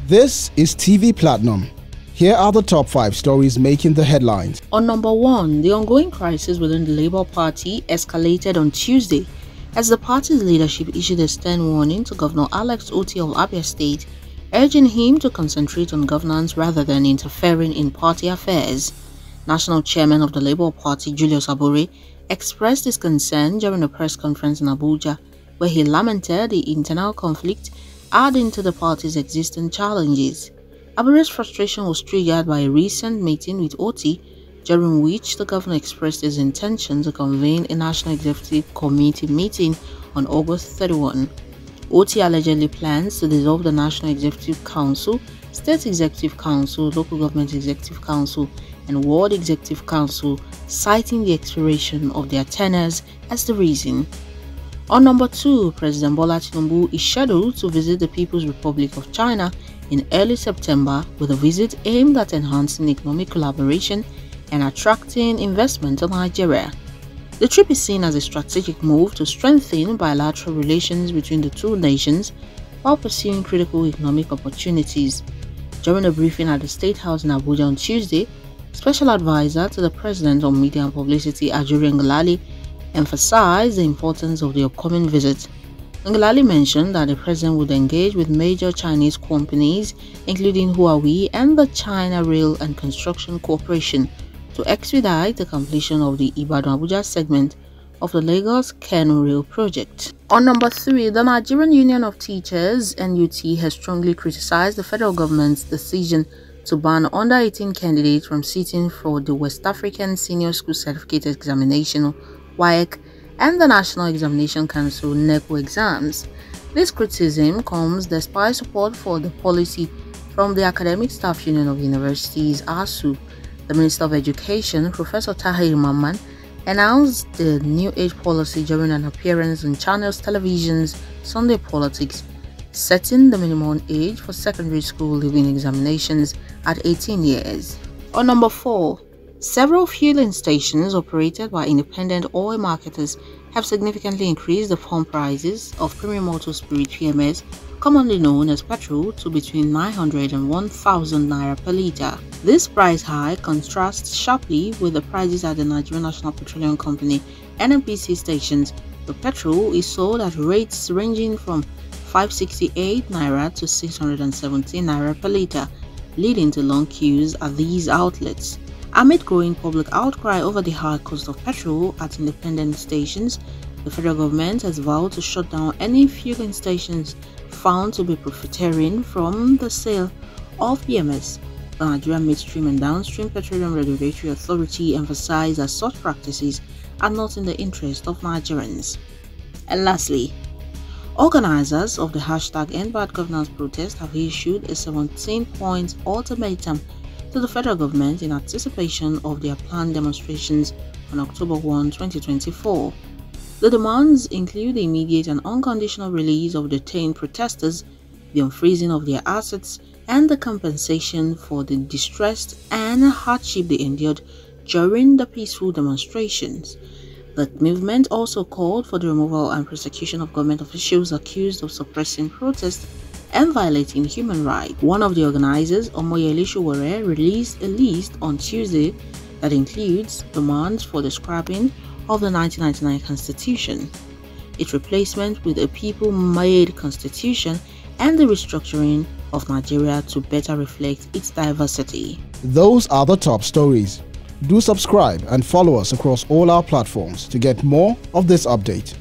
This is TV Platinum. Here are the top 5 stories making the headlines. On number 1, the ongoing crisis within the Labour Party escalated on Tuesday as the party's leadership issued a stern warning to Governor Alex Otti of Abia State, urging him to concentrate on governance rather than interfering in party affairs. National Chairman of the Labour Party, Julius Abure, expressed his concern during a press conference in Abuja, where he lamented the internal conflict adding to the party's existing challenges. Abure's frustration was triggered by a recent meeting with Otti, during which the governor expressed his intention to convene a National Executive Committee meeting on August 31. Otti allegedly plans to dissolve the National Executive Council, State Executive Council, Local Government Executive Council, and Ward Executive Council, citing the expiration of their tenures as the reason. On number 2, President Bola Tinubu is scheduled to visit the People's Republic of China in early September with a visit aimed at enhancing economic collaboration and attracting investment to Nigeria. The trip is seen as a strategic move to strengthen bilateral relations between the two nations while pursuing critical economic opportunities. During a briefing at the State House in Abuja on Tuesday, Special Advisor to the President on Media and Publicity, Ajuri Ngelale, emphasized the importance of the upcoming visit. Ngelale mentioned that the president would engage with major Chinese companies, including Huawei and the China Rail and Construction Corporation, to expedite the completion of the Ibadan-Abuja segment of the Lagos-Kano Rail project. On number 3, the Nigerian Union of Teachers (NUT) has strongly criticized the federal government's decision to ban under-18 candidates from sitting for the West African Senior School Certificate Examination (WAEC) and the National Examination Council (NECO) exams. This criticism comes despite support for the policy from the Academic Staff Union of Universities (ASU). The Minister of Education, Professor Tahir Mamman, announced the New Age policy during an appearance on Channels Television's Sunday Politics, setting the minimum age for secondary school leaving examinations at 18 years. On number 4, several fueling stations operated by independent oil marketers have significantly increased the pump prices of premium auto spirit PMS, commonly known as petrol, to between 900 and 1,000 naira per litre. This price hike contrasts sharply with the prices at the Nigerian National Petroleum Company (NNPC) stations. The petrol is sold at rates ranging from 568 naira to 617 naira per litre, leading to long queues at these outlets. Amid growing public outcry over the high cost of petrol at independent stations, the federal government has vowed to shut down any fueling stations found to be profiteering from the sale of PMS. The Nigerian Midstream and Downstream Petroleum Regulatory Authority emphasized that such practices are not in the interest of Nigerians. And lastly, organizers of the #EndBadGovernance protest have issued a 17-point ultimatum to the federal government in anticipation of their planned demonstrations on October 1, 2024. The demands include the immediate and unconditional release of detained protesters, the unfreezing of their assets, and the compensation for the distress and hardship they endured during the peaceful demonstrations. The movement also called for the removal and prosecution of government officials accused of suppressing protests and violating human rights. One of the organizers, Omoyele Sowore, released a list on Tuesday that includes demands for the scrapping of the 1999 Constitution, its replacement with a people-made constitution, and the restructuring of Nigeria to better reflect its diversity. Those are the top stories. Do subscribe and follow us across all our platforms to get more of this update.